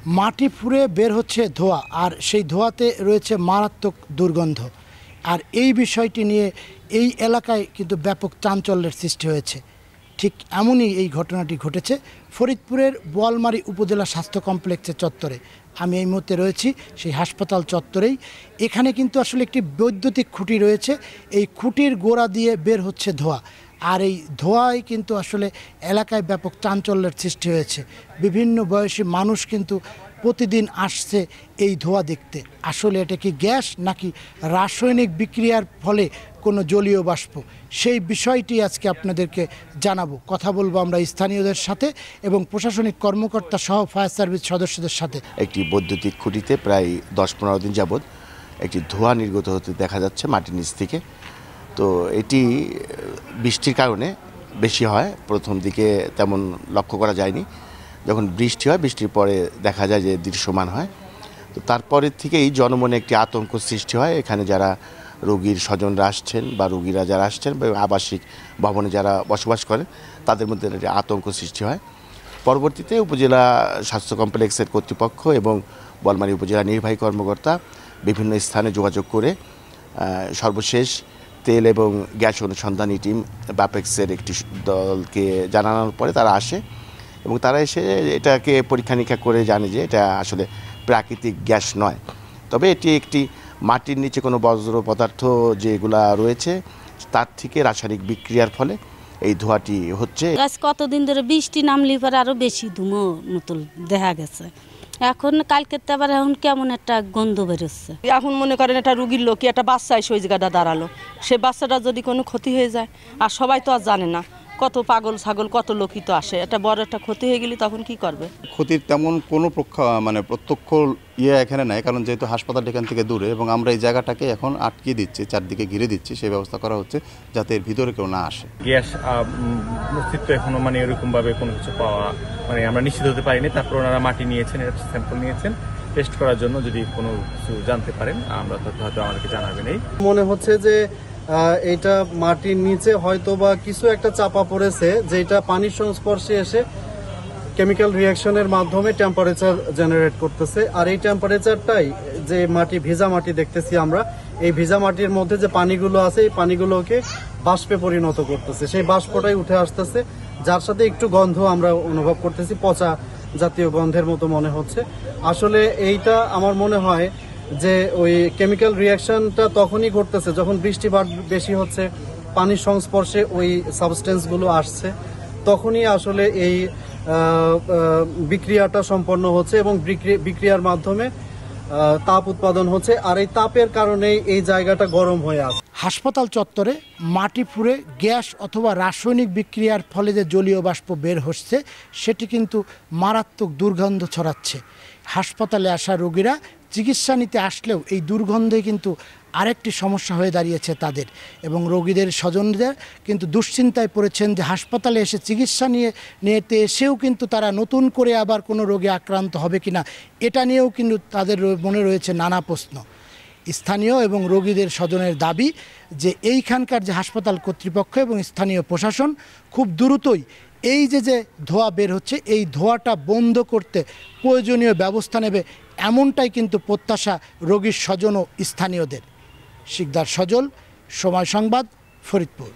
মাটি ফুঁড়ে বের হচ্ছে ধোঁয়া, আর সেই ধোঁয়াতে রয়েছে মারাত্মক দুর্গন্ধ। আর এই বিষয়টি নিয়ে এই এলাকায় কিন্তু ব্যাপক চাঞ্চল্যের সৃষ্টি হয়েছে। ঠিক এমনই এই ঘটনাটি ঘটেছে ফরিদপুরের বোয়ালমারী উপজেলা স্বাস্থ্য কমপ্লেক্সের চত্বরে। আমি এই মুহূর্তে রয়েছি সেই হাসপাতাল চত্বরেই। এখানে কিন্তু আসলে একটি বৈদ্যুতিক খুঁটি রয়েছে, এই খুঁটির গোড়া দিয়ে বের হচ্ছে ধোঁয়া। আর এই ধোঁয়ায় কিন্তু আসলে এলাকায় ব্যাপক চাঞ্চল্যের সৃষ্টি হয়েছে। বিভিন্ন বয়সী মানুষ কিন্তু প্রতিদিন আসছে এই ধোঁয়া দেখতে। আসলে এটা কি গ্যাস নাকি রাসায়নিক বিক্রিয়ার ফলে কোনো জলীয় বাষ্প, সেই বিষয়টি আজকে আপনাদেরকে জানাবো। কথা বলবো আমরা স্থানীয়দের সাথে এবং প্রশাসনিক কর্মকর্তা সহ ফায়ার সার্ভিস সদস্যদের সাথে। একটি বৈদ্যুতিক খুঁটিতে প্রায় 10-15 দিন যাবৎ একটি ধোঁয়া নির্গত হতে দেখা যাচ্ছে মাটির নিচ থেকে। তো এটি বৃষ্টির কারণে বেশি হয়, প্রথম দিকে তেমন লক্ষ্য করা যায়নি। যখন বৃষ্টি হয়, বৃষ্টির পরে দেখা যায় যে দৃশ্যমান হয়। তো তারপরের থেকেই জনমনে একটি আতঙ্ক সৃষ্টি হয়। এখানে যারা রোগীর স্বজনরা আসছেন বা রোগীরা যারা আসছেন বা আবাসিক ভবনে যারা বসবাস করেন, তাদের মধ্যে একটি আতঙ্ক সৃষ্টি হয়। পরবর্তীতে উপজেলা স্বাস্থ্য কমপ্লেক্সের কর্তৃপক্ষ এবং বোয়ালমারী উপজেলা নির্বাহী কর্মকর্তা বিভিন্ন স্থানে যোগাযোগ করে সর্বশেষ তেল এবং গ্যাস অনুসন্ধানী টিম ব্যাপেক্সের একটি দলকে জানানোর পরে তারা আসে এবং তারা এসে এটাকে পরীক্ষা নিরীক্ষা করে জানে যে এটা আসলে প্রাকৃতিক গ্যাস নয়, তবে এটি একটি মাটির নিচে কোনো বজ্র পদার্থ যেগুলা রয়েছে তার থেকে রাসায়নিক বিক্রিয়ার ফলে এই ধোঁয়াটি হচ্ছে। আজ কতদিন ধরে বৃষ্টি নামলে পরে আরও বেশি ধুমো মতো দেখা গেছে। এখন কালকে আবার এখন কেমন একটা গন্ধ বেরোচ্ছে। এখন মনে করেন একটা রুগীর লোকই একটা বাচ্চা এসে ওই জায়গাটা দাঁড়ালো, সে বাচ্চাটা যদি কোনো ক্ষতি হয়ে যায়, আর সবাই তো আর জানে না, কত পাগল ছাগল কত লোকই তো আসে, একটা বড় একটা ক্ষতি হয়ে গেলে তখন কি করবে? ক্ষতির তেমন কোনো প্রত্যক্ষ এখানে নাই, কারণ যেহেতু হাসপাতাল এখান থেকে দূরে এবং আমরা এই জায়গাটাকে এখন আটকিয়ে দিচ্ছি, চারদিকে ঘিরে দিচ্ছি, সেই ব্যবস্থা করা হচ্ছে যাতে এর ভিতরে কেউ না আসে। গ্যাস অস্তিত্ব এখনো এরকম ভাবে কোনো কিছু পাওয়া আমরা নিশ্চিত হতে পারিনি। তারপর ওনারা মাটি নিয়েছেন, এর স্যাম্পল নিয়েছেন টেস্ট করার জন্য। যদি কোনো কিছু জানতে পারেন আমরা হয়তো আমাদেরকে জানাবেন। এই মনে হচ্ছে যে এটা মাটির নিচে হয়তো বা কিছু একটা চাপা পড়েছে, যেটা পানির সংস্পর্শে এসে কেমিক্যাল রিয়াকশনের মাধ্যমে টেম্পারেচার জেনারেট করতেছে। আর এই টেম্পারেচারটাই যে ভিজা মাটি দেখতেছি আমরা, এই ভিজা মাটির মধ্যে যে পানিগুলো আছে এই পানিগুলোকে বাষ্পে পরিণত করতেছে, সেই বাষ্পটাই উঠে আসতেছে, যার সাথে একটু গন্ধ আমরা অনুভব করতেছি, পচা জাতীয় গন্ধের মতো মনে হচ্ছে। আসলে এইটা আমার মনে হয় যে ওই কেমিক্যাল রিয়াকশনটা তখনই ঘটতেছে যখন বৃষ্টিপাত বেশি হচ্ছে, পানির সংস্পর্শে ওই সাবস্টেন্সগুলো আসছে, তখনই আসলে এই বিক্রিয়াটা সম্পন্ন হচ্ছে এবং বিক্রিয়ার মাধ্যমে তাপ উৎপাদন হচ্ছে। আর এই তাপের কারণেই এই জায়গাটা গরম হয়ে আসে। হাসপাতাল চত্বরে মাটি ফুঁড়ে গ্যাস অথবা রাসায়নিক বিক্রিয়ার ফলে যে জলীয় বাষ্প বের হচ্ছে সেটি কিন্তু মারাত্মক দুর্গন্ধ ছড়াচ্ছে। হাসপাতালে আসা রোগীরা চিকিৎসা নিতে আসলেও এই দুর্গন্ধে কিন্তু আরেকটি সমস্যা হয়ে দাঁড়িয়েছে তাদের, এবং রোগীদের স্বজনদের কিন্তু দুশ্চিন্তায় পড়েছেন যে হাসপাতালে এসে চিকিৎসা নিতে এসেও কিন্তু তারা নতুন করে আবার কোনো রোগে আক্রান্ত হবে কিনা, এটা নিয়েও কিন্তু তাদের মনে রয়েছে নানা প্রশ্ন। স্থানীয় এবং রোগীদের স্বজনের দাবি যে এইখানকার যে হাসপাতাল কর্তৃপক্ষ এবং স্থানীয় প্রশাসন খুব দ্রুতই এই যে ধোঁয়া বের হচ্ছে এই ধোঁয়াটা বন্ধ করতে প্রয়োজনীয় ব্যবস্থা নেবে, এমনটাই কিন্তু প্রত্যাশা রোগীর স্বজন ও স্থানীয়দের। শিকদার সজল, সময় সংবাদ, ফরিদপুর।